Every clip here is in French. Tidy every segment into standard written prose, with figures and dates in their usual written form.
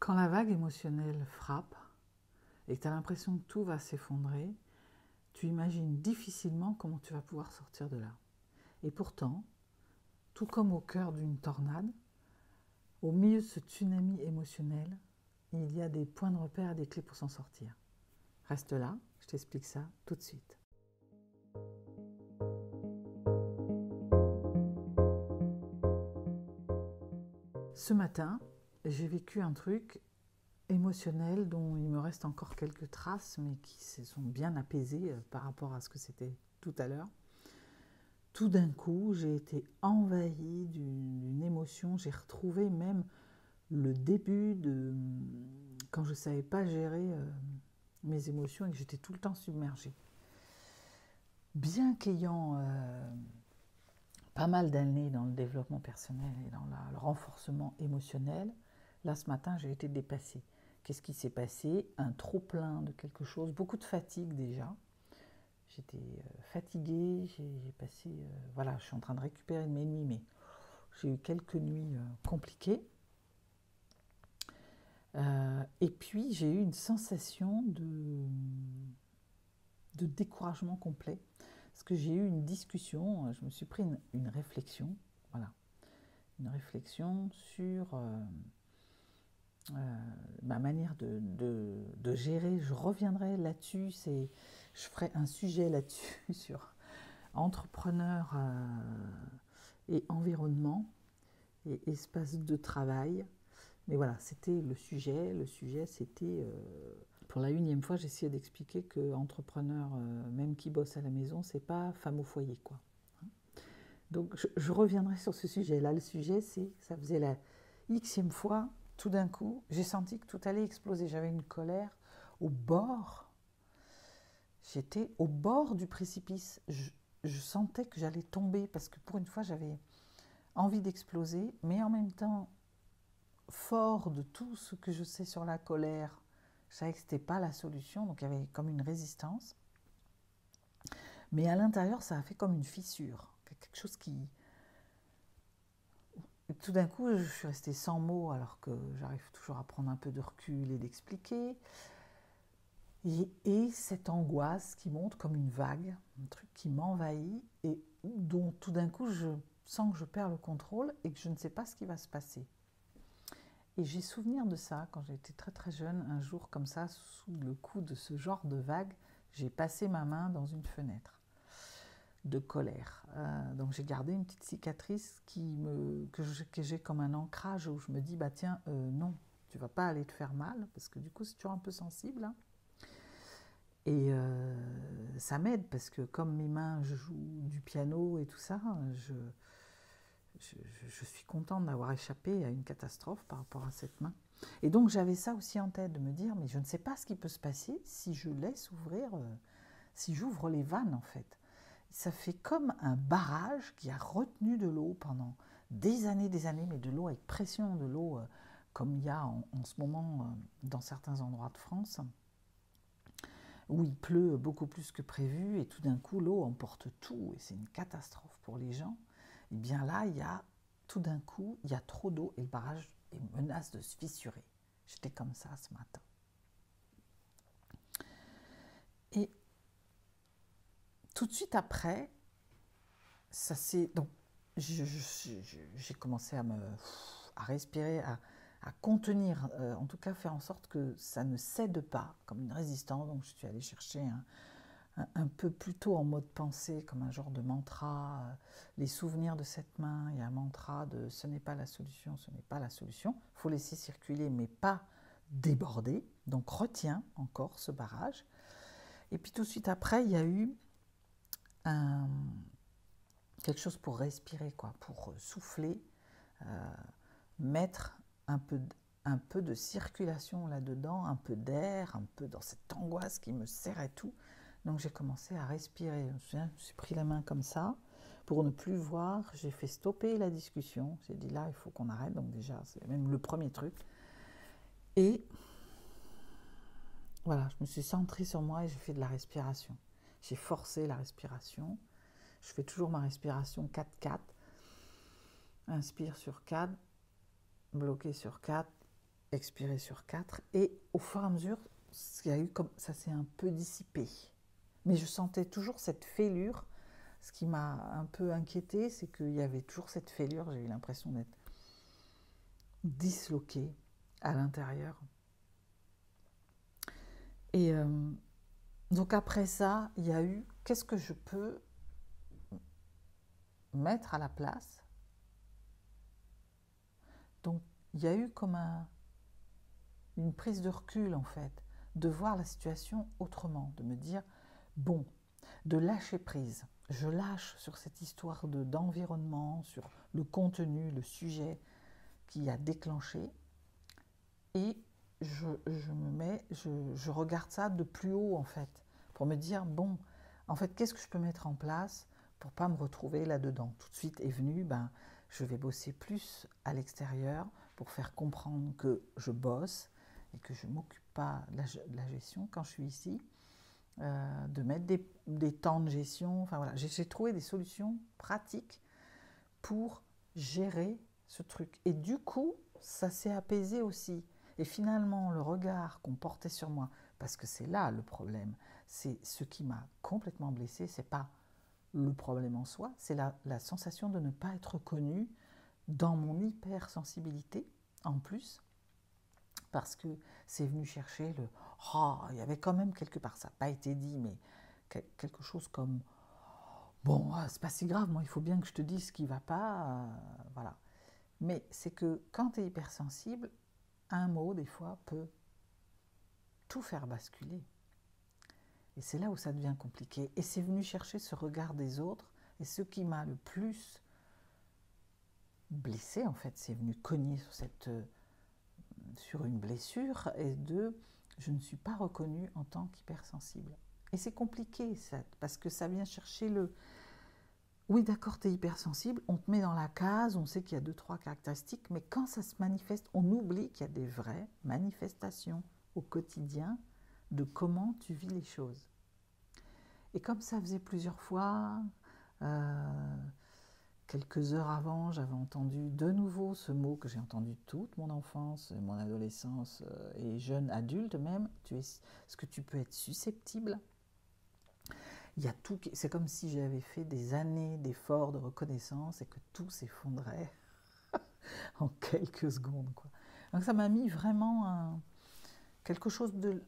Quand la vague émotionnelle frappe et que tu as l'impression que tout va s'effondrer, tu imagines difficilement comment tu vas pouvoir sortir de là. Et pourtant, tout comme au cœur d'une tornade, au milieu de ce tsunami émotionnel, il y a des points de repère et des clés pour s'en sortir. Reste là, je t'explique ça tout de suite. Ce matin, j'ai vécu un truc émotionnel dont il me reste encore quelques traces, mais qui se sont bien apaisées par rapport à ce que c'était tout à l'heure. Tout d'un coup, j'ai été envahie d'une émotion. J'ai retrouvé même le début de quand je ne savais pas gérer mes émotions et que j'étais tout le temps submergée. Bien qu'ayant pas mal d'années dans le développement personnel et dans le renforcement émotionnel, là ce matin j'ai été dépassée. Qu'est-ce qui s'est passé? Un trop-plein de quelque chose, beaucoup de fatigue déjà. J'étais fatiguée, j'ai passé, voilà, je suis en train de récupérer de mes nuits, mais j'ai eu quelques nuits compliquées. Et puis j'ai eu une sensation de découragement complet. Parce que j'ai eu une discussion, je me suis pris une réflexion, voilà, une réflexion sur ma manière de gérer. Je reviendrai là-dessus, je ferai un sujet là-dessus sur entrepreneur et environnement et espace de travail. Mais voilà, c'était le sujet. Le sujet, c'était... pour la 1e fois, j'essayais d'expliquer que entrepreneur, même qui bosse à la maison, c'est pas femme au foyer, quoi. Donc, je reviendrai sur ce sujet-là. Le sujet, c'est ça faisait la xème fois, tout d'un coup, j'ai senti que tout allait exploser. J'avais une colère au bord. J'étais au bord du précipice. Je sentais que j'allais tomber parce que pour une fois, j'avais envie d'exploser, mais en même temps, fort de tout ce que je sais sur la colère, je savais que ce n'était pas la solution, donc il y avait comme une résistance. Mais à l'intérieur, ça a fait comme une fissure, quelque chose qui... Et tout d'un coup, je suis restée sans mots, alors que j'arrive toujours à prendre un peu de recul et d'expliquer. Et cette angoisse qui monte comme une vague, un truc qui m'envahit et dont tout d'un coup, je sens que je perds le contrôle et que je ne sais pas ce qui va se passer. Et j'ai souvenir de ça quand j'étais très très jeune, un jour comme ça, sous le coup de ce genre de vague, j'ai passé ma main dans une fenêtre de colère. Donc j'ai gardé une petite cicatrice que j'ai comme un ancrage où je me dis, bah tiens, non, tu vas pas aller te faire mal, parce que du coup c'est toujours un peu sensible. Hein. Et ça m'aide, parce que comme mes mains, je joue du piano et tout ça, je suis contente d'avoir échappé à une catastrophe par rapport à cette main. Et donc j'avais ça aussi en tête, de me dire, mais je ne sais pas ce qui peut se passer si je laisse ouvrir, si j'ouvre les vannes en fait. Ça fait comme un barrage qui a retenu de l'eau pendant des années, mais de l'eau avec pression, de l'eau comme il y a en ce moment dans certains endroits de France, où il pleut beaucoup plus que prévu, et tout d'un coup l'eau emporte tout, et c'est une catastrophe pour les gens. Et bien là, tout d'un coup, il y a trop d'eau et le barrage menace de se fissurer. J'étais comme ça ce matin. Et tout de suite après, ça s'est... Donc, j'ai commencé à respirer, à contenir, en tout cas faire en sorte que ça ne cède pas, comme une résistance. Donc je suis allée chercher un peu plutôt en mode pensée, comme un genre de mantra, les souvenirs de cette main, il y a un mantra de ce n'est pas la solution, ce n'est pas la solution. Il faut laisser circuler, mais pas déborder. Donc retiens encore ce barrage. Et puis tout de suite après, il y a eu quelque chose pour respirer, quoi, pour souffler, mettre un peu de circulation là-dedans, un peu d'air, un peu dans cette angoisse qui me serrait tout. Donc j'ai commencé à respirer. Je me souviens, je me suis pris la main comme ça pour ne plus voir. J'ai fait stopper la discussion. J'ai dit là, il faut qu'on arrête. Donc déjà, c'est même le premier truc. Et voilà, je me suis centrée sur moi et j'ai fait de la respiration. J'ai forcé la respiration. Je fais toujours ma respiration 4-4. Inspire sur 4, bloqué sur 4, expirer sur 4. Et au fur et à mesure, il y a eu comme ça s'est un peu dissipé. Mais je sentais toujours cette fêlure. Ce qui m'a un peu inquiétée, c'est qu'il y avait toujours cette fêlure. J'ai eu l'impression d'être disloquée à l'intérieur. Et donc après ça, il y a eu qu'est-ce que je peux mettre à la place. Donc il y a eu comme une prise de recul en fait, de voir la situation autrement, de me dire bon, de lâcher prise. Je lâche sur cette histoire d'environnement, sur le contenu, le sujet qui a déclenché, et je regarde ça de plus haut en fait, pour me dire bon, en fait, qu'est-ce que je peux mettre en place pour pas me retrouver là-dedans. Tout de suite est venu, je vais bosser plus à l'extérieur pour faire comprendre que je bosse et que je ne m'occupe pas de la gestion quand je suis ici. De mettre des temps de gestion. Enfin voilà, j'ai trouvé des solutions pratiques pour gérer ce truc. Et du coup, ça s'est apaisé aussi. Et finalement, le regard qu'on portait sur moi, parce que c'est là le problème, c'est ce qui m'a complètement blessée, c'est pas le problème en soi, c'est la sensation de ne pas être connue dans mon hypersensibilité, en plus, parce que c'est venu chercher le « oh », il y avait quand même quelque part, ça n'a pas été dit, mais quelque chose comme « bon, c'est pas si grave, moi il faut bien que je te dise ce qui ne va pas, voilà ». Mais c'est que quand tu es hypersensible, un mot, des fois, peut tout faire basculer. Et c'est là où ça devient compliqué. Et c'est venu chercher ce regard des autres, et ce qui m'a le plus blessé, en fait, c'est venu cogner sur une blessure, et je ne suis pas reconnue en tant qu'hypersensible. Et c'est compliqué, ça, parce que ça vient chercher oui, d'accord, tu es hypersensible, on te met dans la case, on sait qu'il y a 2-3 caractéristiques, mais quand ça se manifeste, on oublie qu'il y a des vraies manifestations au quotidien de comment tu vis les choses. Et comme ça faisait plusieurs fois, quelques heures avant, j'avais entendu de nouveau ce mot que j'ai entendu toute mon enfance, mon adolescence et jeune adulte même, est-ce que tu peux être susceptible ? Il y a tout, c'est comme si j'avais fait des années d'efforts de reconnaissance et que tout s'effondrait en quelques secondes, quoi. Donc ça m'a mis vraiment quelque chose de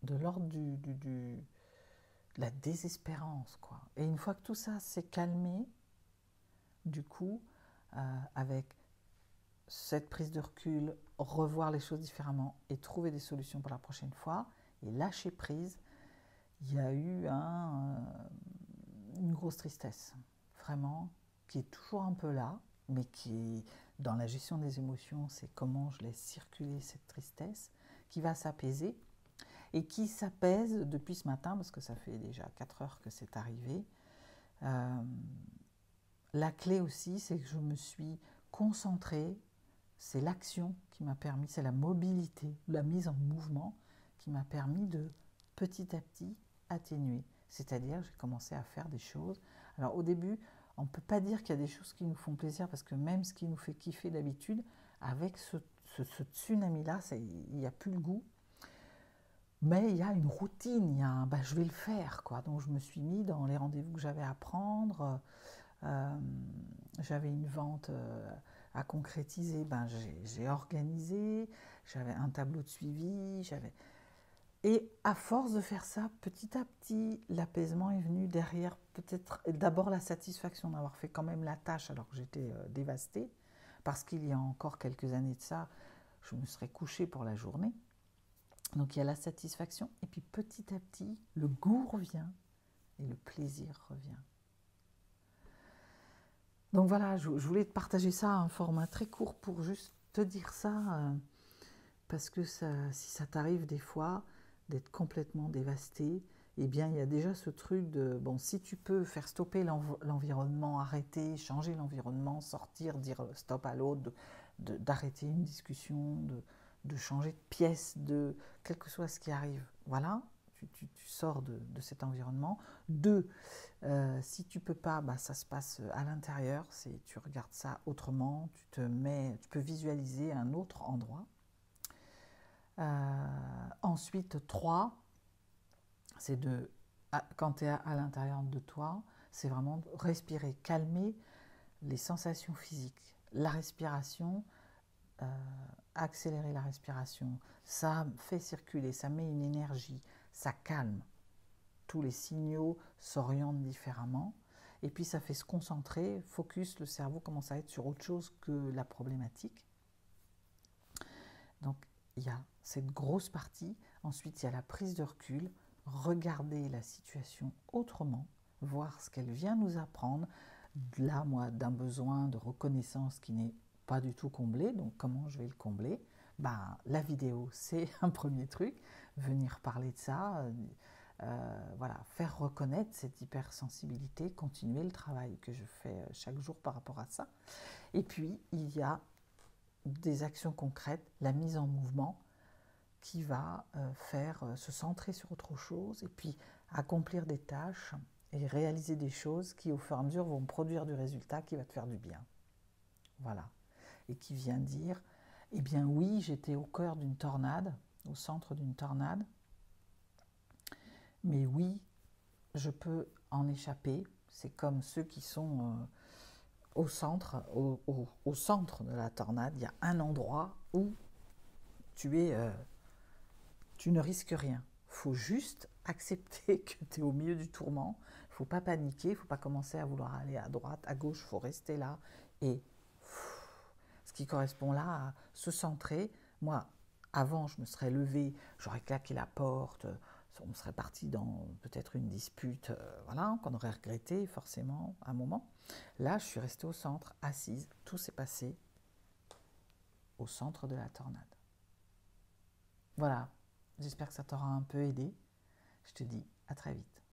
l'ordre de la désespérance, quoi. Et une fois que tout ça s'est calmé, du coup, avec cette prise de recul, revoir les choses différemment et trouver des solutions pour la prochaine fois, et lâcher prise, il y a eu une grosse tristesse, vraiment, qui est toujours un peu là, mais qui, dans la gestion des émotions, c'est comment je laisse circuler cette tristesse, qui va s'apaiser, et qui s'apaise depuis ce matin, parce que ça fait déjà 4 heures que c'est arrivé. La clé aussi, c'est que je me suis concentrée, c'est l'action qui m'a permis, c'est la mobilité, la mise en mouvement, qui m'a permis de petit à petit atténuer. C'est-à-dire, j'ai commencé à faire des choses. Alors au début, on ne peut pas dire qu'il y a des choses qui nous font plaisir, parce que même ce qui nous fait kiffer d'habitude, avec ce tsunami-là, il n'y a plus le goût. Mais il y a une routine, il y a je vais le faire, quoi. Donc je me suis mis dans les rendez-vous que j'avais à prendre. J'avais une vente à concrétiser, j'ai organisé, j'avais un tableau de suivi, et à force de faire ça, petit à petit, l'apaisement est venu derrière, peut-être d'abord la satisfaction d'avoir fait quand même la tâche alors que j'étais dévastée, parce qu'il y a encore quelques années de ça, je me serais couchée pour la journée. Donc il y a la satisfaction, et puis petit à petit, le goût revient, et le plaisir revient. Donc voilà, je voulais te partager ça à un format très court pour juste te dire ça, parce que si ça t'arrive des fois d'être complètement dévasté, eh bien il y a déjà ce truc de, bon, si tu peux faire stopper l'environnement, arrêter, changer l'environnement, sortir, dire stop à l'autre, d'arrêter une discussion, de changer de pièce, quel que soit ce qui arrive, voilà, tu sors de cet environnement. 2, si tu peux pas, bah, ça se passe à l'intérieur, tu regardes ça autrement, tu peux visualiser un autre endroit. Ensuite, 3, c'est quand tu es à l'intérieur de toi, c'est vraiment de respirer, calmer les sensations physiques. La respiration, accélérer la respiration, ça fait circuler, ça met une énergie, ça calme. Tous les signaux s'orientent différemment. Et puis ça fait se concentrer, focus, le cerveau commence à être sur autre chose que la problématique. Donc il y a cette grosse partie. Ensuite il y a la prise de recul, regarder la situation autrement, voir ce qu'elle vient nous apprendre. Là, moi, d'un besoin de reconnaissance qui n'est pas du tout comblé, donc comment je vais le combler? Ben, la vidéo, c'est un premier truc, venir parler de ça, voilà, faire reconnaître cette hypersensibilité, continuer le travail que je fais chaque jour par rapport à ça. Et puis, il y a des actions concrètes, la mise en mouvement qui va faire se centrer sur autre chose et puis accomplir des tâches et réaliser des choses qui, au fur et à mesure, vont produire du résultat qui va te faire du bien. Voilà. Et qui vient dire, eh bien oui, j'étais au cœur d'une tornade, au centre d'une tornade, mais oui, je peux en échapper. C'est comme ceux qui sont au centre de la tornade. Il y a un endroit où tu ne risques rien. Il faut juste accepter que tu es au milieu du tourment. Il ne faut pas paniquer, il ne faut pas commencer à vouloir aller à droite, à gauche. Il faut rester là. Et ce qui correspond là à se centrer. Moi, avant, je me serais levée, j'aurais claqué la porte, on serait parti dans peut-être une dispute, voilà, qu'on aurait regretté forcément à un moment. Là, je suis restée au centre, assise. Tout s'est passé au centre de la tornade. Voilà, j'espère que ça t'aura un peu aidé. Je te dis à très vite.